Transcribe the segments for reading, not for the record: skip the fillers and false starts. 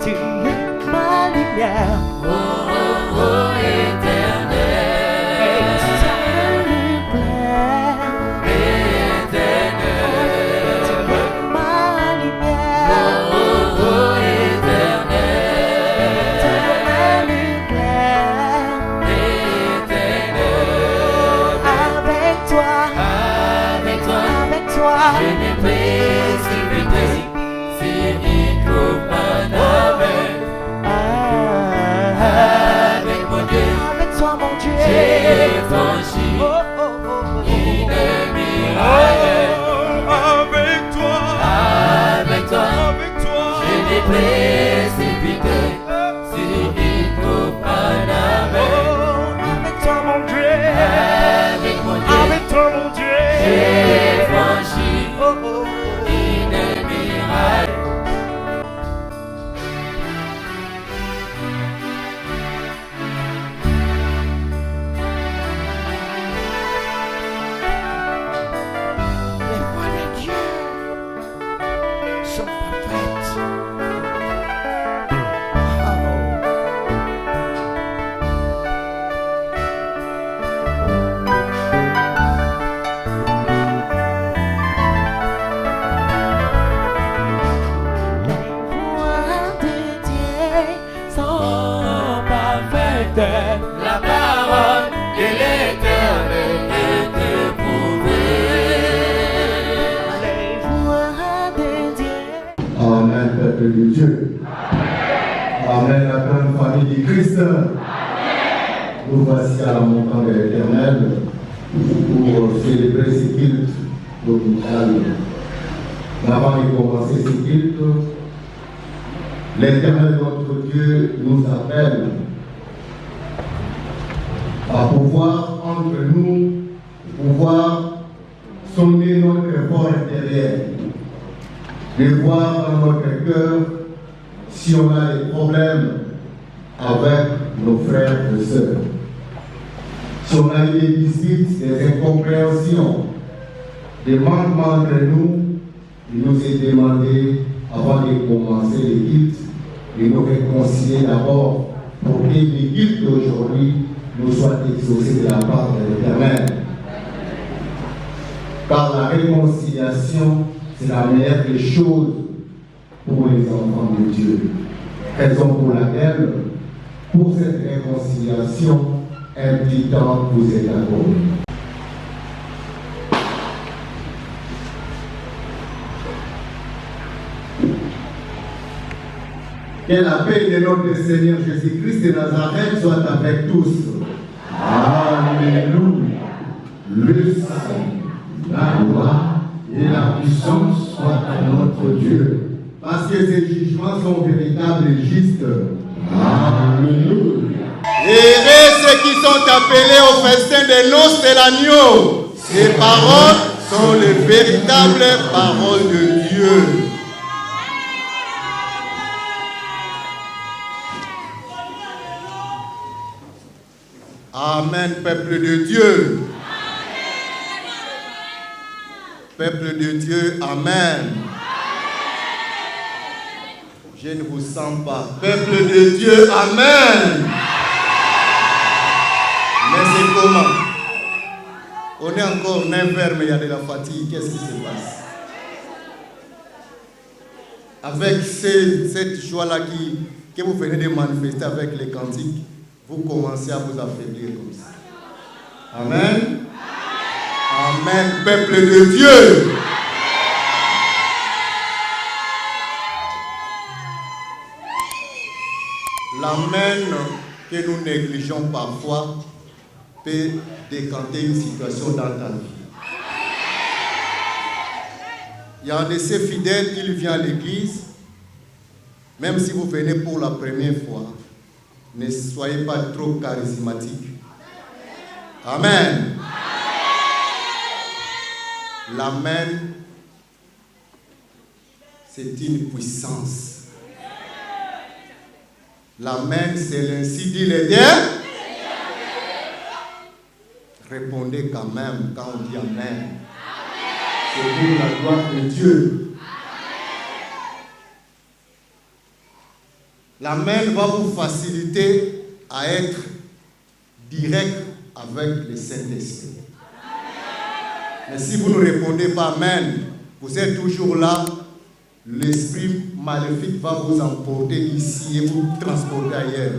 tu es ma lumière. Oh, oh, oh, éternel. Et ça me plaît. Éternel. Tu es ma lumière. Oh, oh, oh, éternel. Tu es ma lumière. Éternel. Avec toi, Avec toi, avec toi, je n'ai précipité. Si il trouve un avec. Avec mon Dieu, avec toi mon Dieu. j'ai franchi Oh, oh, oh, oh. une muraille. Avec toi, Avec toi, avec toi, je n'ai précipité. Si il trouve un avec. Avec toi mon Dieu. Avec mon Dieu, Avec toi mon Dieu. j'ai franchi Oh, oh, oh. une muraille. Les voies de Dieu sont parfaites. Les voies de Dieu sont parfaites. La parole de l'Éternel est éprouvée. Les voies de Dieu. Amen, peuple de Dieu. Amen, la grande famille du Christ. Nous voici à la montagne de l'Éternel pour célébrer ce culte dominical. Avant de commencer ce culte, l'Éternel notre Dieu nous appelle à pouvoir entre nous, pouvoir sonder notre fort intérieur, de voir dans notre cœur si on a des problèmes avec nos frères et sœurs, si on a des disputes, des incompréhensions, des manquements entre nous. Il nous est demandé, avant de commencer le culte, de nous réconcilier d'abord pour que le culte d'aujourd'hui nous soit exaucé de la part de l'Éternel. Car la réconciliation, c'est la meilleure des choses pour les enfants de Dieu. Raison pour laquelle, pour cette réconciliation, un petit temps vous est accordé. Que la paix de notre Seigneur Jésus-Christ de Nazareth soit avec tous. Alléluia. Le salut, la gloire et la puissance soient à notre Dieu. Parce que ces jugements sont véritables et justes. Alléluia. Heureux ceux qui sont appelés au festin des noces de l'agneau. Ces paroles sont les véritables paroles de Dieu. Amen, peuple de Dieu. Peuple de Dieu, amen. Je ne vous sens pas. Peuple de Dieu, amen. Mais c'est comment? On est encore 9h, mais il y a de la fatigue. Qu'est-ce qui se passe? Avec cette joie-là que vous venez de manifester avec les cantiques, vous commencez à vous affaiblir comme ça. Amen. Amen, peuple de Dieu. L'amen que nous négligeons parfois peut décanter une situation dans ta vie. Il y a un de ces fidèles, il vient à l'église, même si vous venez pour la première fois, ne soyez pas trop charismatique. Amen. L'amen, c'est une puissance. L'amen, c'est l'ainsi dit les dieux. Répondez quand même quand on dit amen. C'est pour la gloire de Dieu. La main va vous faciliter à être direct avec le Saint-Esprit. Mais si vous ne répondez pas Amen, vous êtes toujours là, l'esprit maléfique va vous emporter ici et vous transporter ailleurs.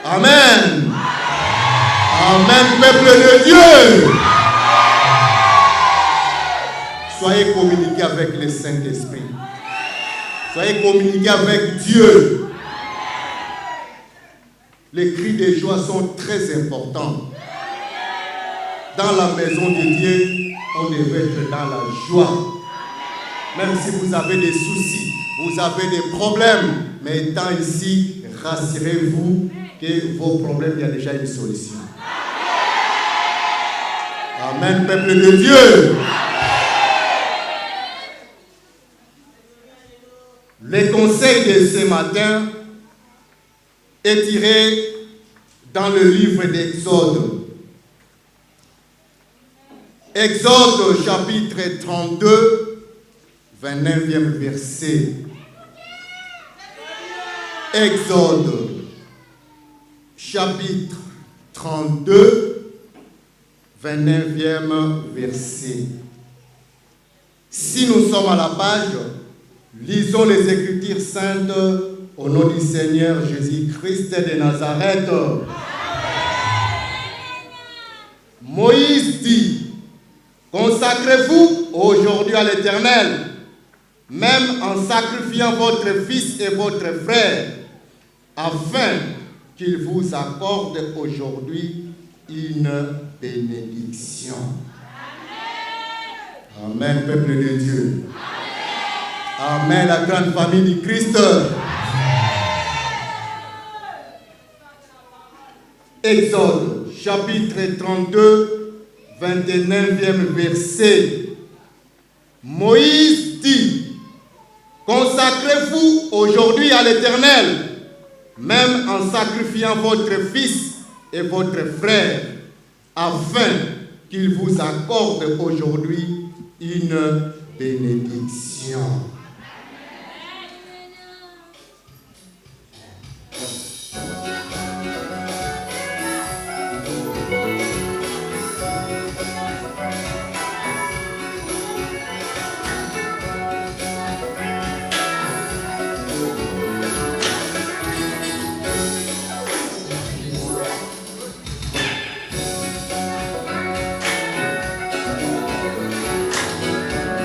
Amen. Amen, peuple de Dieu. Soyez communiqués avec le Saint-Esprit. Soyez communiqués avec Dieu. Les cris de joie sont très importants. Dans la maison de Dieu, on devait être dans la joie. Même si vous avez des soucis, vous avez des problèmes, mais étant ici, rassurez-vous que vos problèmes, il y a déjà une solution. Amen, peuple de Dieu. Le conseil de ce matin est tiré dans le livre d'Exode. Exode chapitre 32, 29e verset. Exode chapitre 32, 29e verset. Si nous sommes à la page, lisons les Écritures saintes au nom du Seigneur Jésus-Christ de Nazareth. Moïse dit, consacrez-vous aujourd'hui à l'Éternel, même en sacrifiant votre fils et votre frère, afin qu'il vous accorde aujourd'hui une bénédiction. Amen, peuple de Dieu. Amen, la grande famille du Christ. Exode, chapitre 32, 29e verset. Moïse dit, consacrez-vous aujourd'hui à l'Éternel, même en sacrifiant votre fils et votre frère, afin qu'il vous accorde aujourd'hui une bénédiction.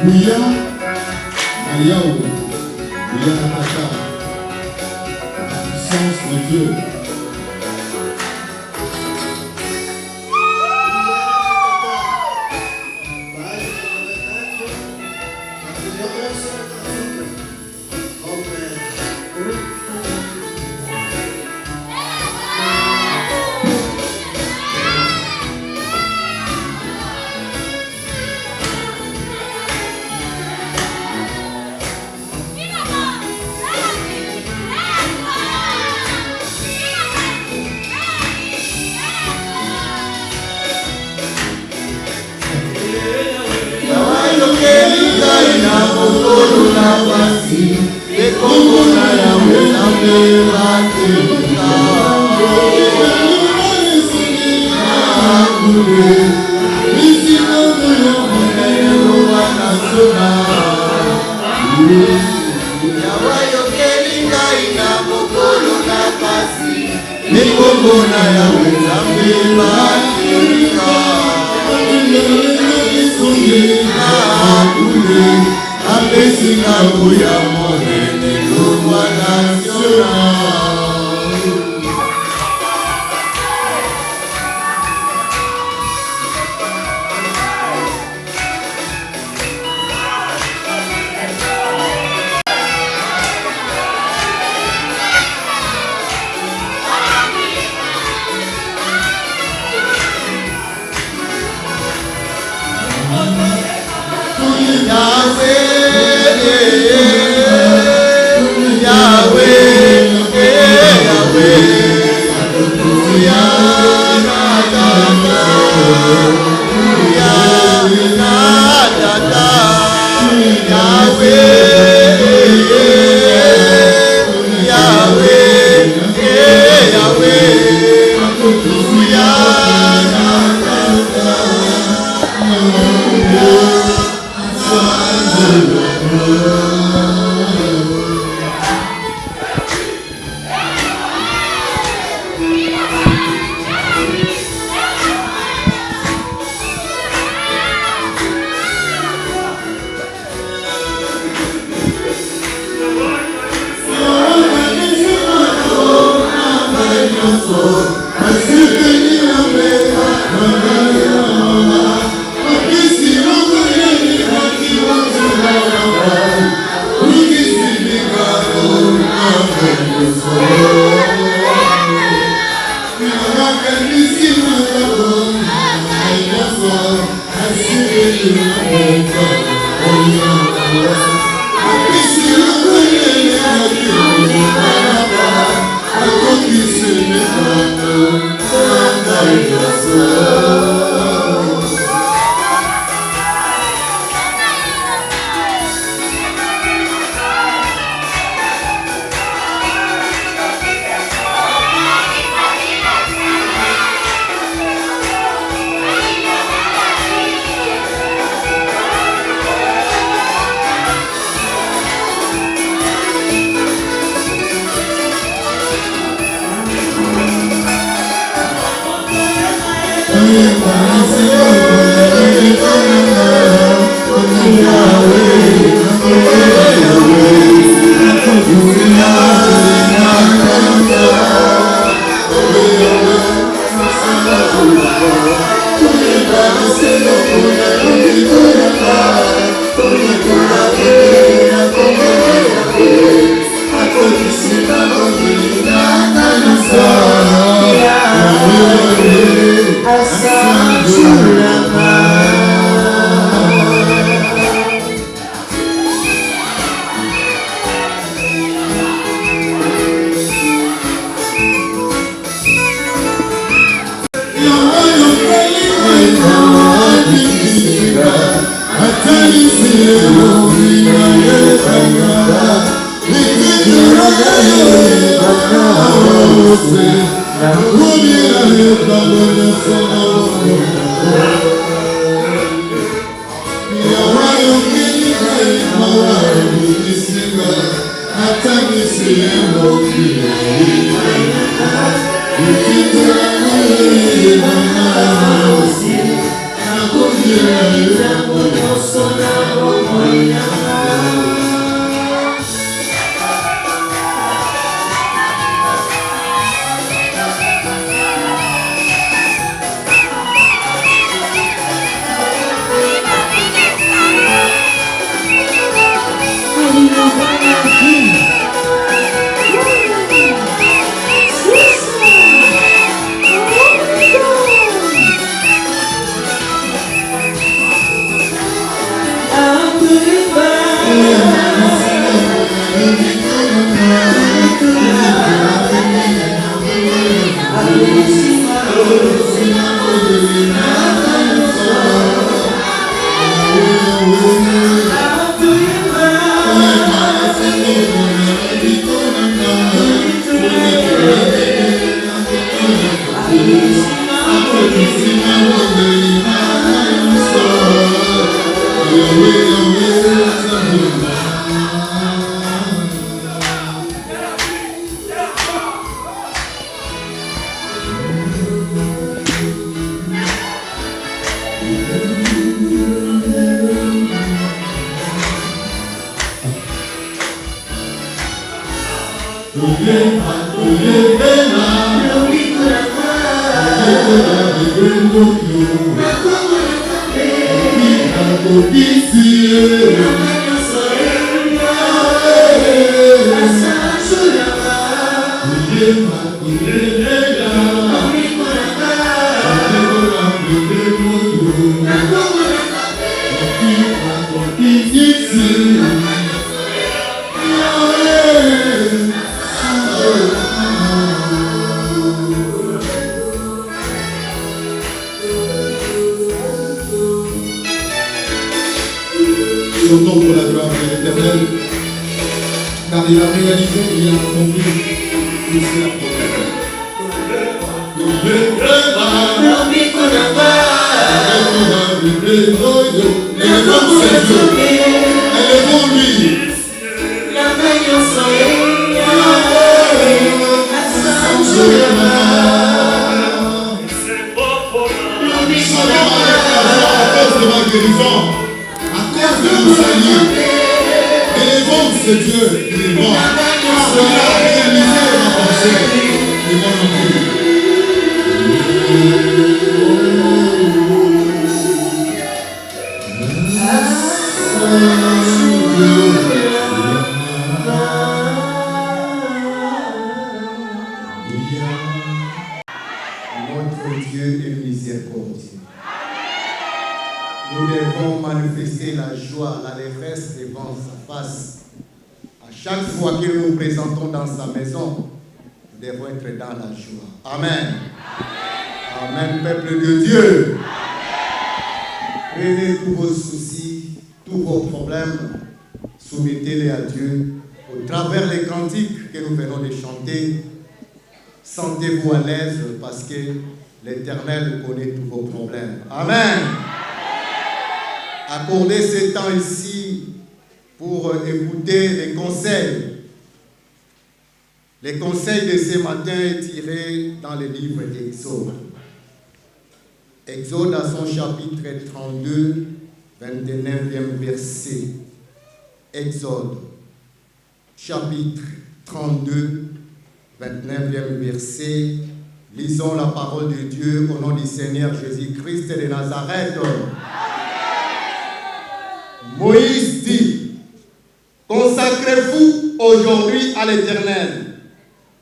Bouya, Mariaou, Bouya Nataka, la puissance de Dieu. Yahweh, devons manifester la joie, l'allégresse devant sa face. À chaque fois que nous nous présentons dans sa maison, nous devons être dans la joie. Amen. Amen, peuple de Dieu. Prenez tous vos soucis, tous vos problèmes, soumettez-les à Dieu. Au travers les cantiques que nous venons de chanter, sentez-vous à l'aise parce que l'Éternel connaît tous vos problèmes. Amen. Accordez ce temps ici pour écouter les conseils. Les conseils de ce matin est tiré dans le livre d'Exode. Exode à son chapitre 32, 29e verset. Exode, chapitre 32, 29e verset. Lisons la parole de Dieu au nom du Seigneur Jésus-Christ de Nazareth. Moïse dit, consacrez-vous aujourd'hui à l'Éternel,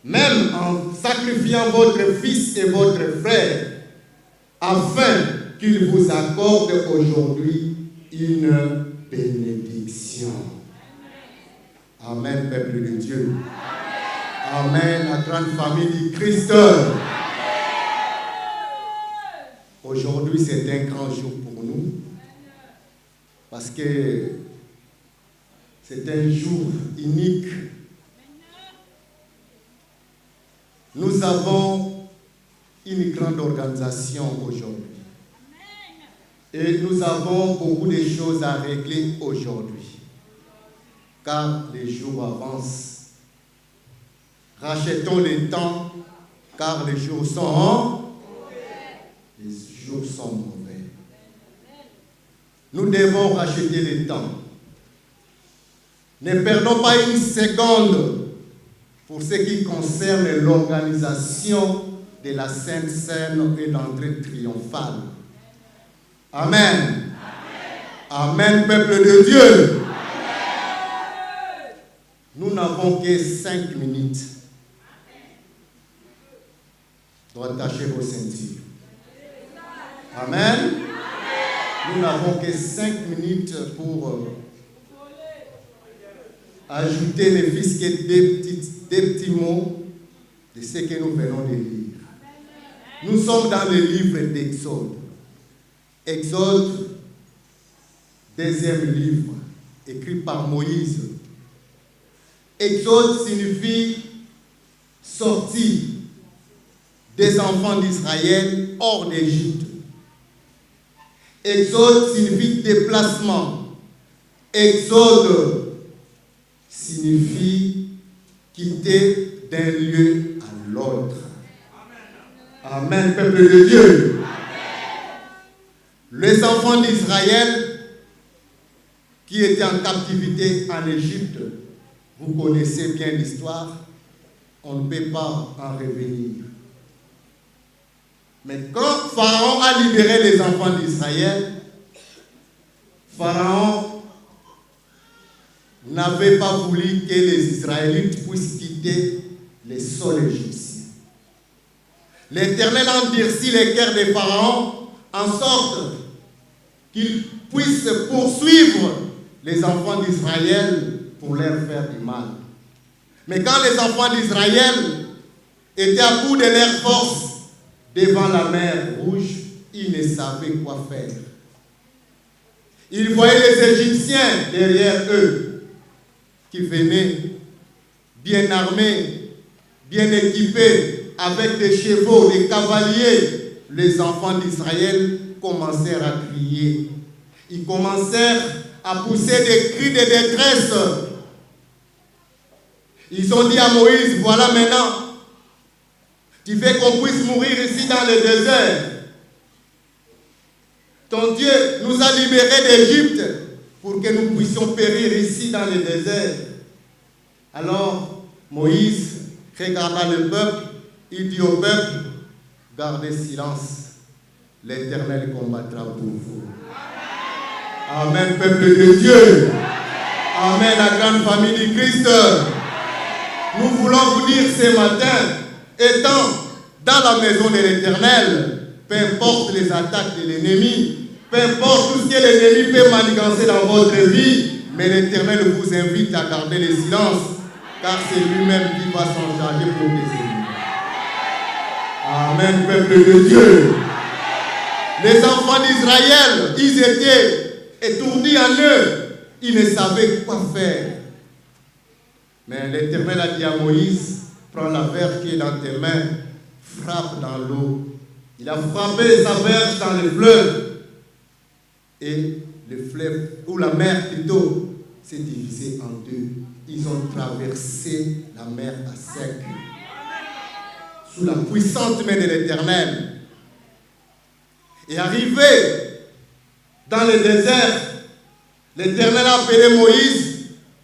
même en sacrifiant votre fils et votre frère, afin qu'il vous accorde aujourd'hui une bénédiction. Amen, peuple de Dieu. Amen, la grande famille du Christ. Aujourd'hui, c'est un grand jour pour nous, parce que c'est un jour unique. Nous avons une grande organisation aujourd'hui. Et nous avons beaucoup de choses à régler aujourd'hui. Car les jours avancent. Rachetons le temps, car les jours sont mauvais. Nous devons racheter le temps. Ne perdons pas une seconde pour ce qui concerne l'organisation de la Sainte Seine et l'entrée triomphale. Amen. Amen, peuple de Dieu. Nous n'avons que 5 minutes. Attachez vos ceintures. Amen. Nous n'avons que 5 minutes pour ajouter ne fût-ce que des petits mots de ce que nous venons de lire. Nous sommes dans le livre d'Exode. Exode, deuxième livre, écrit par Moïse. Exode signifie sortir des enfants d'Israël hors d'Égypte. Exode signifie déplacement. Exode signifie quitter d'un lieu à l'autre. Amen, peuple de Dieu. Les enfants d'Israël qui étaient en captivité en Égypte, vous connaissez bien l'histoire, on ne peut pas en revenir. Mais quand Pharaon a libéré les enfants d'Israël, Pharaon n'avait pas voulu que les Israélites puissent quitter les sols égyptiens. L'Éternel endurcit les cœurs de Pharaon en sorte qu'il puisse poursuivre les enfants d'Israël pour leur faire du mal. Mais quand les enfants d'Israël étaient à bout de leur force devant la mer Rouge, ils ne savaient quoi faire. Ils voyaient les Égyptiens derrière eux qui venaient bien armés, bien équipés, avec des chevaux, des cavaliers. Les enfants d'Israël commencèrent à crier. Ils commencèrent à pousser des cris de détresse. Ils ont dit à Moïse, voilà maintenant, tu veux qu'on puisse mourir ici dans le désert. Ton Dieu nous a libérés d'Égypte pour que nous puissions périr ici dans le désert. Alors, Moïse regarda le peuple, il dit au peuple, gardez silence, l'Éternel combattra pour vous. Amen, peuple de Dieu. Amen, la grande famille du Christ. Nous voulons vous dire ce matin, étant dans la maison de l'Éternel, peu importe les attaques de l'ennemi, peu importe tout ce que l'ennemi peut manigancer dans votre vie, mais l'Éternel vous invite à garder le silence, car c'est lui-même qui va s'en charger pour les ennemis. Amen, peuple de Dieu. Les enfants d'Israël, ils étaient étourdis en eux, ils ne savaient quoi faire. Mais l'Éternel a dit à Moïse, prends la verge qui est dans tes mains, frappe dans l'eau. Il a frappé sa verge dans le fleuve. Et le fleuve, ou la mer plutôt, s'est divisé en deux. Ils ont traversé la mer à sec. Sous la puissante main de l'Éternel. Et arrivé dans le désert, l'Éternel a appelé Moïse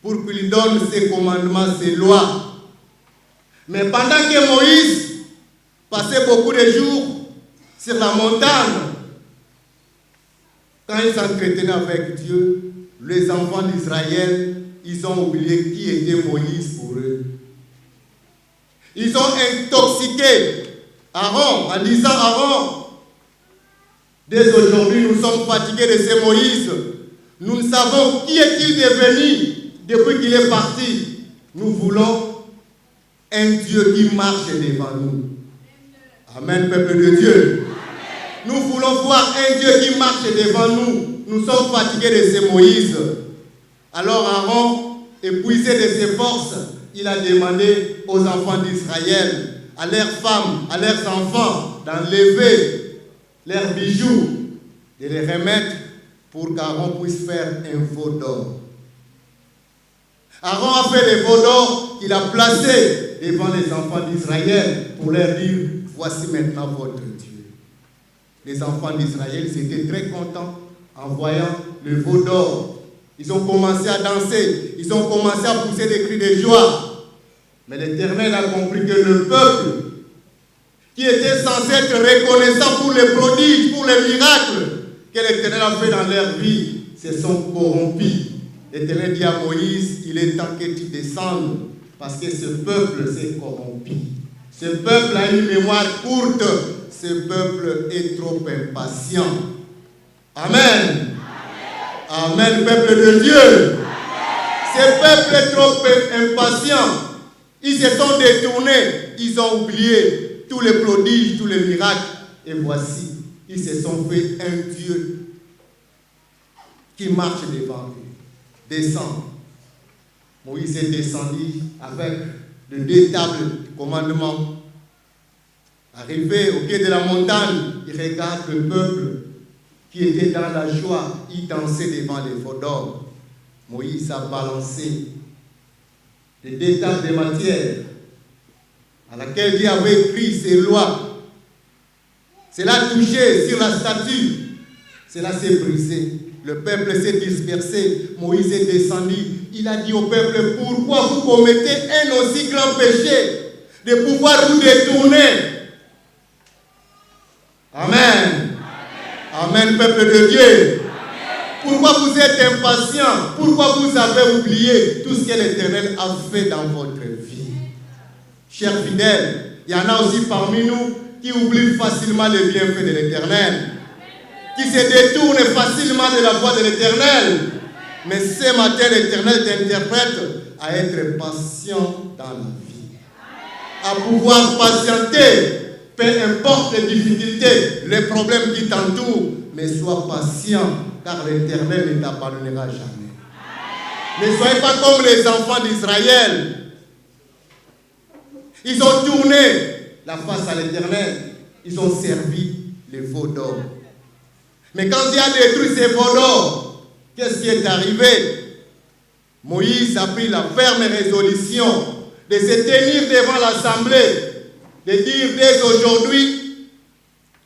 pour qu'il lui donne ses commandements, ses lois. Mais pendant que Moïse passait beaucoup de jours sur la montagne, quand il s'entretenait avec Dieu, les enfants d'Israël, ils ont oublié qui était Moïse pour eux. Ils ont intoxiqué Aaron en disant, Aaron, dès aujourd'hui nous sommes fatigués de ce Moïse. Nous ne savons qui est-il devenu depuis qu'il est parti. Nous voulons un Dieu qui marche devant nous. Amen, peuple de Dieu. Nous voulons voir un Dieu qui marche devant nous. Nous sommes fatigués de ce Moïse. Alors Aaron, épuisé de ses forces, il a demandé aux enfants d'Israël, à leurs femmes, à leurs enfants, d'enlever leurs bijoux, de les remettre pour qu'Aaron puisse faire un veau d'or. Aaron a fait les veaux d'or qu'il a placés devant les enfants d'Israël pour leur dire, voici maintenant votre Dieu. Les enfants d'Israël étaient très contents en voyant le veau d'or. Ils ont commencé à danser, ils ont commencé à pousser des cris de joie. Mais l'Éternel a compris que le peuple qui était censé être reconnaissant pour les prodiges, pour les miracles que l'Éternel a fait dans leur vie, se sont corrompus. L'Éternel dit à Moïse, il est temps que tu descendes, parce que ce peuple s'est corrompu. Ce peuple a une mémoire courte, ce peuple est trop impatient. Amen. Amen, peuple de Dieu. Ce peuple est trop impatient. Ils se sont détournés, ils ont oublié tous les prodiges, tous les miracles. Et voici, ils se sont fait un Dieu qui marche devant eux. Descend. Moïse est descendu avec de 2 tables de commandement. Arrivé au pied de la montagne, il regarde le peuple qui était dans la joie. Il dansait devant les veaux d'or. Moïse a balancé les 2 tables de matière à laquelle Dieu avait écrit ses lois. Cela a touché sur la statue. Cela s'est brisé. Le peuple s'est dispersé. Moïse est descendu. Il a dit au peuple, pourquoi vous commettez un aussi grand péché de pouvoir vous détourner? Amen. Amen, peuple de Dieu. Pourquoi vous êtes impatient? Pourquoi vous avez oublié tout ce que l'Éternel a fait dans votre vie? Chers fidèles, il y en a aussi parmi nous qui oublient facilement les bienfaits de l'Éternel, qui se détournent facilement de la voie de l'Éternel. Mais ce matin, l'Éternel t'interprète à être patient dans la vie, à pouvoir patienter, peu importe les difficultés, les problèmes qui t'entourent, mais sois patient, car l'Éternel ne t'abandonnera jamais. Ne soyez pas comme les enfants d'Israël. Ils ont tourné la face à l'Éternel, ils ont servi les veaux d'or. Mais quand Dieu a détruit ces veaux d'or, qu'est-ce qui est arrivé? Moïse a pris la ferme résolution de se tenir devant l'assemblée, de dire dès aujourd'hui,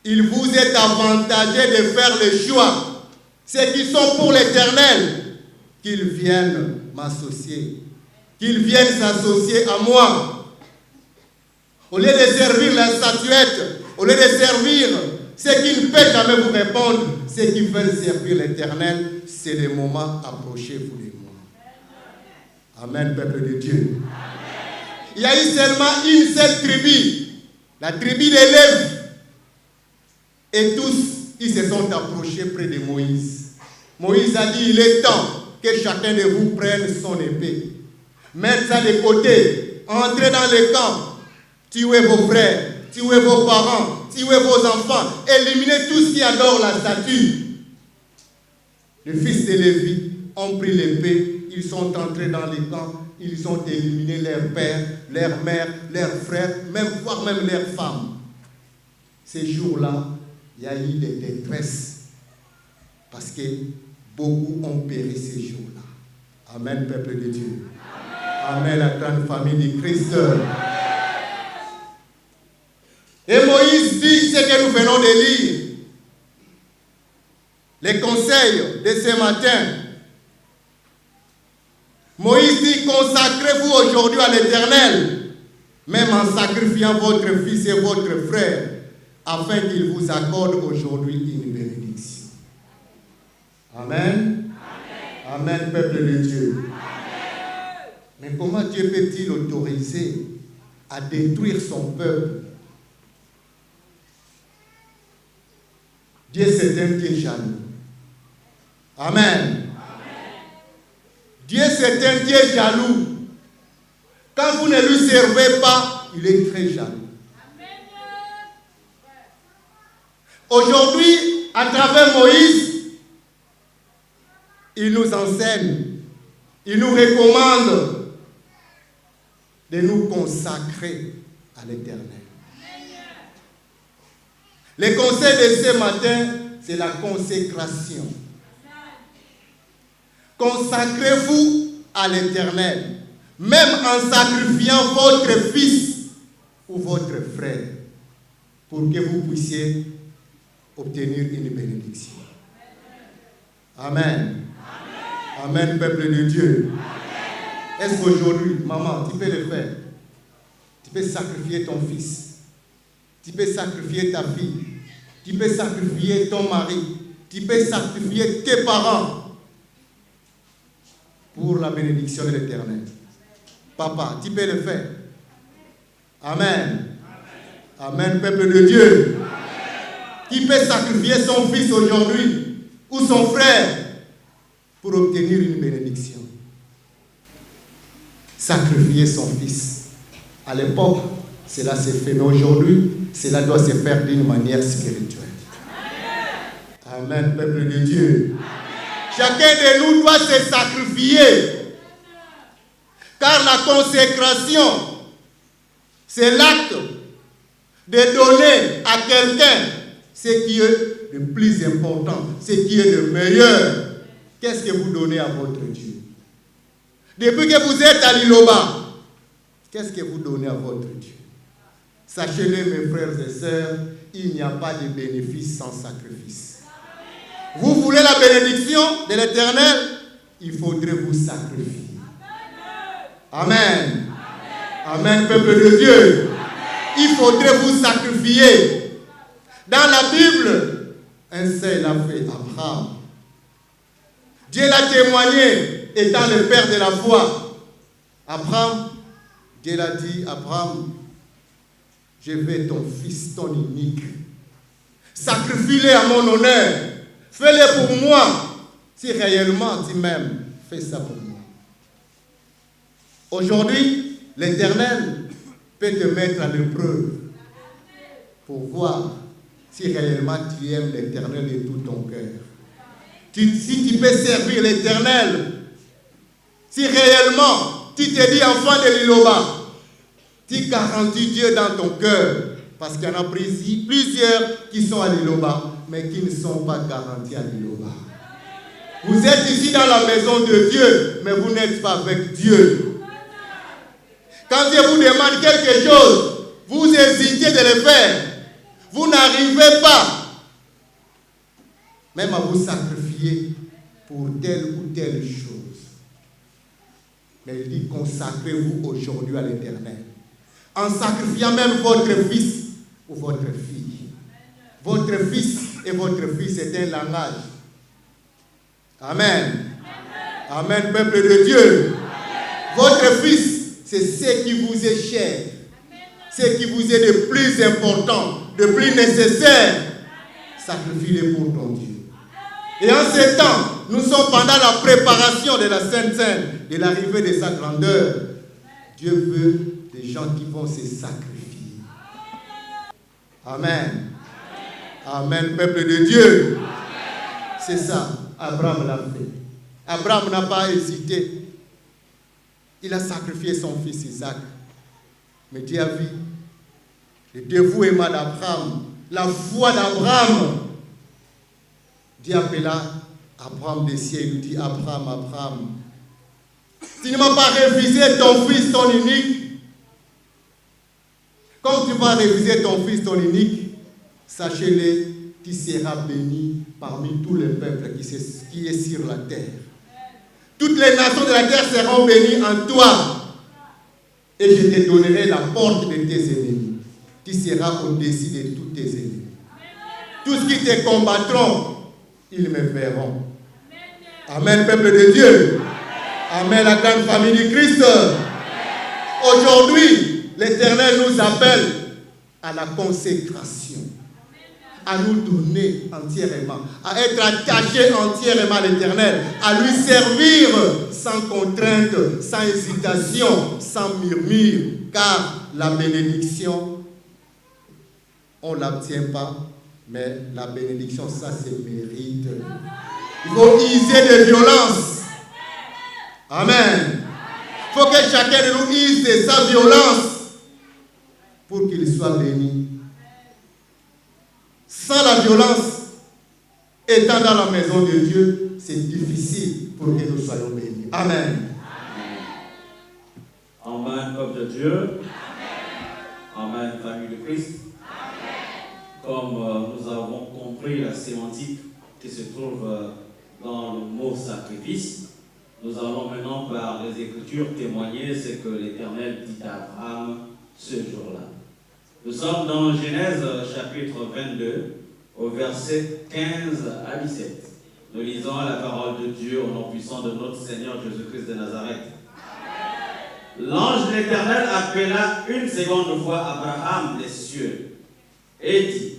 il vous est avantagé de faire le choix. Ceux qui sont pour l'Éternel, qu'ils viennent m'associer, qu'ils viennent s'associer à moi. Au lieu de servir la statuette, au lieu de servir ceux qui ne peuvent jamais vous répondre, ceux qui veulent servir l'Éternel, c'est le moment, approchez-vous de moi. Amen, peuple de Dieu. Amen. Il y a eu seulement une seule tribu, la tribu des Lévites. Et tous ils se sont approchés près de Moïse. Moïse a dit, il est temps que chacun de vous prenne son épée. Mettre ça de côté, entrez dans le camp, tuez vos frères, tuez vos parents, tuez vos enfants, éliminez tout ce qui adore la statue. Les fils de Lévi ont pris l'épée, ils sont entrés dans les camps, ils ont éliminé leurs pères, leurs mères, leurs frères, voire même leurs femmes. Ces jours-là, il y a eu des détresses parce que beaucoup ont péri ces jours-là. Amen, peuple de Dieu. Amen, la grande famille du Christ. Et Moïse dit ce que nous venons de lire. Les conseils de ce matin. Moïse dit, consacrez-vous aujourd'hui à l'Éternel, même en sacrifiant votre fils et votre frère, afin qu'il vous accorde aujourd'hui une bénédiction. Amen. Amen, Amen, peuple de Dieu. Amen. Mais comment Dieu peut-il autoriser à détruire son peuple? Dieu, c'est un Dieu jaloux. Amen. Dieu, c'est un Dieu jaloux. Quand vous ne lui servez pas, il est très jaloux. Aujourd'hui, à travers Moïse, il nous enseigne, il nous recommande de nous consacrer à l'Éternel. Le conseil de ce matin, c'est la consécration. Consacrez-vous à l'Éternel, même en sacrifiant votre fils ou votre frère, pour que vous puissiez obtenir une bénédiction. Amen. Amen, peuple de Dieu. Est-ce qu'aujourd'hui, maman, tu peux le faire? Tu peux sacrifier ton fils. Tu peux sacrifier ta fille. Tu peux sacrifier ton mari. Tu peux sacrifier tes parents pour la bénédiction de l'Éternel. Papa, tu peux le faire. Amen. Amen, peuple de Dieu. Qui peut sacrifier son fils aujourd'hui ou son frère pour obtenir une bénédiction? Sacrifier son fils. À l'époque, cela s'est fait, mais aujourd'hui, cela doit se faire d'une manière spirituelle. Amen, peuple de Dieu. Chacun de nous doit se sacrifier. Car la consécration, c'est l'acte de donner à quelqu'un ce qui est le plus important, ce qui est le meilleur. Qu'est-ce que vous donnez à votre Dieu? Depuis que vous êtes à l'Iloba, qu'est-ce que vous donnez à votre Dieu? Sachez-le, mes frères et sœurs, il n'y a pas de bénéfice sans sacrifice. Vous voulez la bénédiction de l'Éternel, il faudrait vous sacrifier. Amen. Amen, peuple de Dieu. Il faudrait vous sacrifier. Dans la Bible, un seul a fait, Abraham. Dieu l'a témoigné, étant le père de la foi. Abraham, Dieu l'a dit, Abraham, je veux ton fils, ton unique. Sacrifie-le à mon honneur. Fais-le pour moi. Si réellement tu m'aimes, fais ça pour moi. Aujourd'hui, l'Éternel peut te mettre à l'épreuve pour voir si réellement tu aimes l'Éternel de tout ton cœur. Si tu peux servir l'Éternel, si réellement tu te dis enfant de l'Iloba, tu garantis Dieu dans ton cœur, parce qu'il y en a plusieurs qui sont à l'Iloba, mais qui ne sont pas garantis à l'Iloba. Vous êtes ici dans la maison de Dieu, mais vous n'êtes pas avec Dieu. Quand Dieu vous demande quelque chose, vous hésitez de le faire. Vous n'arrivez pas même à vous sacrifier pour telle ou telle chose. Mais il dit, consacrez-vous aujourd'hui à l'Éternel. En sacrifiant même votre fils ou votre fille. Votre fils et votre fille, c'est un langage. Amen. Amen, peuple de Dieu. Votre fils, c'est ce qui vous est cher. Ce qui vous est de plus important, de plus nécessaire. sacrifie-les pour ton Dieu. Et en ces temps, nous sommes pendant la préparation de la Sainte Seine, de l'arrivée de sa grandeur. Dieu veut des gens qui vont se sacrifier. Amen. Amen, peuple de Dieu. C'est ça, Abraham l'a fait. Abraham n'a pas hésité. Il a sacrifié son fils Isaac. Mais Dieu a vu le dévouement d'Abraham, la foi d'Abraham. Dieu appela Abraham des cieux et lui dit, Abraham, Abraham, tu ne m'as pas refusé ton fils, ton unique. Comme tu vas refuser ton fils, ton unique, sachez-le, tu seras béni parmi tous les peuples qui est sur la terre. Toutes les nations de la terre seront bénies en toi. Et je te donnerai la porte de tes ennemis. Tu seras au-dessus de tous tes ennemis. Tous ceux qui te combattront, ils me verront. Amen, peuple de Dieu. Amen, la grande famille du Christ. Aujourd'hui, l'Éternel nous appelle à la consécration, à nous donner entièrement, à être attachés entièrement à l'Éternel, à lui servir sans contrainte, sans hésitation, sans murmure, car la bénédiction, on ne l'obtient pas, mais la bénédiction, ça se mérite. Il faut user de violence. Amen. Il faut que chacun de nous use de sa violence pour qu'il soit béni. Sans la violence, étant dans la maison de Dieu, c'est difficile pour que nous soyons bénis. Amen. Amen, peuple de Dieu. Amen, famille de Christ. Comme nous avons compris la sémantique qui se trouve dans le mot sacrifice, nous allons maintenant par les Écritures témoigner ce que l'Éternel dit à Abraham ce jour-là. Nous sommes dans Genèse chapitre 22 au verset 15 à 17. Nous lisons la parole de Dieu au nom puissant de notre Seigneur Jésus-Christ de Nazareth. L'ange de l'Éternel appela une seconde fois Abraham des cieux et dit,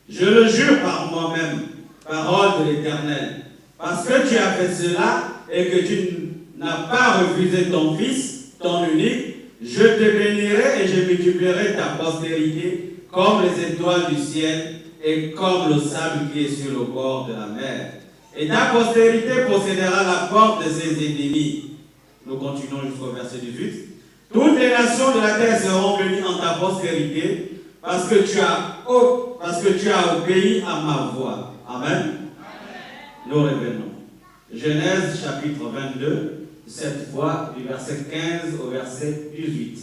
je le jure par moi-même, parole de l'Éternel, parce que tu as fait cela et que tu n'as pas refusé ton fils, ton unique, je te bénirai et je multiplierai ta postérité comme les étoiles du ciel et comme le sable qui est sur le bord de la mer. Et ta postérité possédera la porte de ses ennemis. Nous continuons jusqu'au verset 18. Toutes les nations de la terre seront bénies en ta postérité parce que tu as obéi à ma voix. Amen. Nous revenons. Genèse chapitre 22, cette fois du verset 15 au verset 18.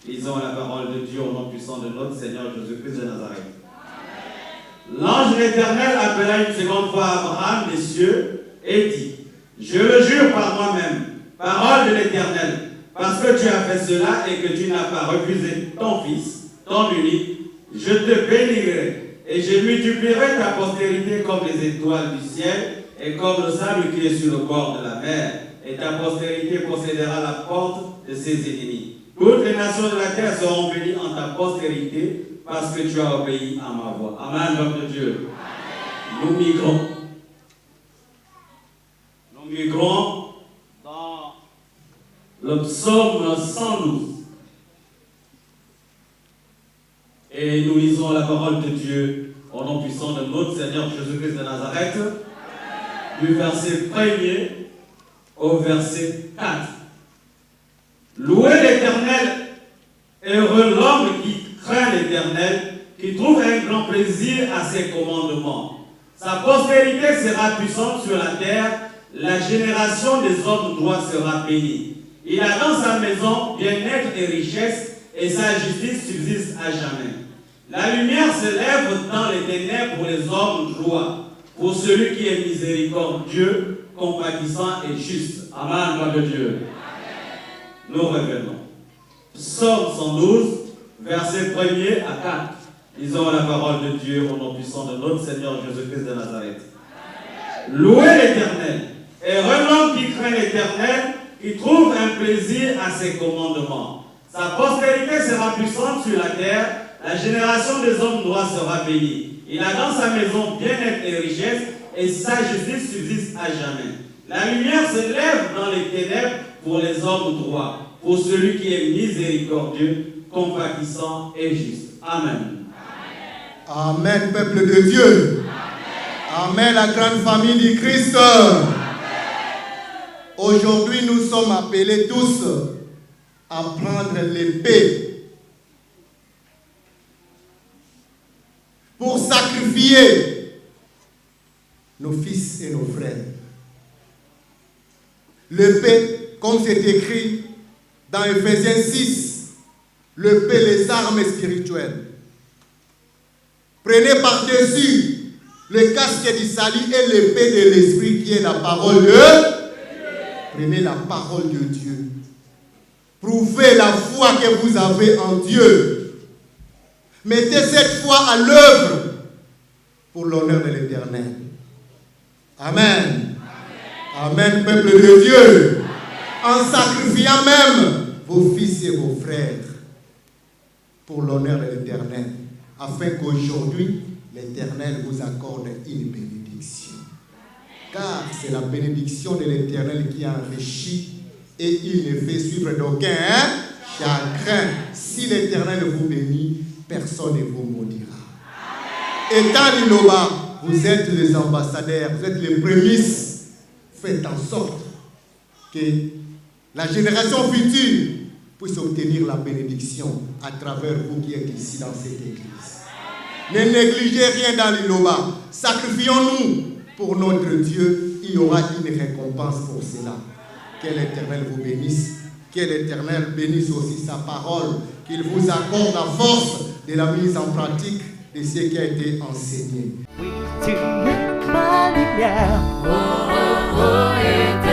Lisons la parole de Dieu au nom puissant de notre Seigneur Jésus-Christ de Nazareth. L'ange de l'Éternel appela une seconde fois Abraham des cieux et dit, je le jure par moi-même, parole de l'Éternel, parce que tu as fait cela et que tu n'as pas refusé ton fils, ton unique, je te bénirai et je multiplierai ta postérité comme les étoiles du ciel et comme le sable qui est sur le bord de la mer, et ta postérité possédera la porte de ses ennemis. Toutes les nations de la terre seront bénies en ta postérité parce que tu as obéi à ma voix. Amen, peuple de Dieu. Nous migrons. Nous migrons dans le psaume 112. Et nous lisons la parole de Dieu au nom puissant de notre Seigneur Jésus-Christ de Nazareth, du verset 1er au verset 4. Louez l'Éternel, heureux l'homme qui craint l'Éternel, qui trouve un grand plaisir à ses commandements. Sa postérité sera puissante sur la terre, la génération des hommes droits sera bénie. Il a dans sa maison bien-être et richesse, et sa justice subsiste à jamais. La lumière se lève dans les ténèbres pour les hommes droits, pour celui qui est miséricordieux, compatissant et juste. Amen, gloire de Dieu. Nous revenons. Psaume 112, verset 1er à 4. Lisons la parole de Dieu au nom puissant de notre Seigneur Jésus-Christ de Nazareth. Louez l'Éternel, heureux l'homme qui craint l'Éternel, qui trouve un plaisir à ses commandements. Sa postérité sera puissante sur la terre. La génération des hommes droits sera bénie. Il a dans sa maison bien-être et richesse, et sa justice subsiste à jamais. La lumière se lève dans les ténèbres pour les hommes droits, pour celui qui est miséricordieux, compatissant et juste. Amen. Amen, peuple de Dieu. Amen, la grande famille du Christ. Aujourd'hui, nous sommes appelés tous à prendre l'épée pour sacrifier nos fils et nos frères. L'épée, comme c'est écrit dans Ephésiens 6, l'épée, les armes spirituelles. Prenez par-dessus le casque du salut et l'épée de l'esprit qui est la parole de Dieu. Prenez la parole de Dieu. Prouvez la foi que vous avez en Dieu. Mettez cette foi à l'œuvre pour l'honneur de l'Éternel. Amen. Amen, peuple de Dieu. En sacrifiant même vos fils et vos frères pour l'honneur de l'Éternel, afin qu'aujourd'hui, l'Éternel vous accorde une bénédiction. Car c'est la bénédiction de l'Éternel qui enrichit et il ne fait suivre d'aucun chagrin. Si l'Éternel vous bénit, personne ne vous maudira. Étant l'Iloba, vous êtes les ambassadeurs, vous êtes les prémices. Faites en sorte que la génération future puisse obtenir la bénédiction à travers vous qui êtes ici dans cette église. Ne négligez rien dans l'Iloba. Sacrifions-nous pour notre Dieu. Il y aura une récompense pour cela. Que l'Éternel vous bénisse. Que l'Éternel bénisse aussi sa parole. Qu'il vous accorde la force de la mise en pratique de ce qui a été enseigné. Oui, tu es ma lumière. Oh, oh, oh,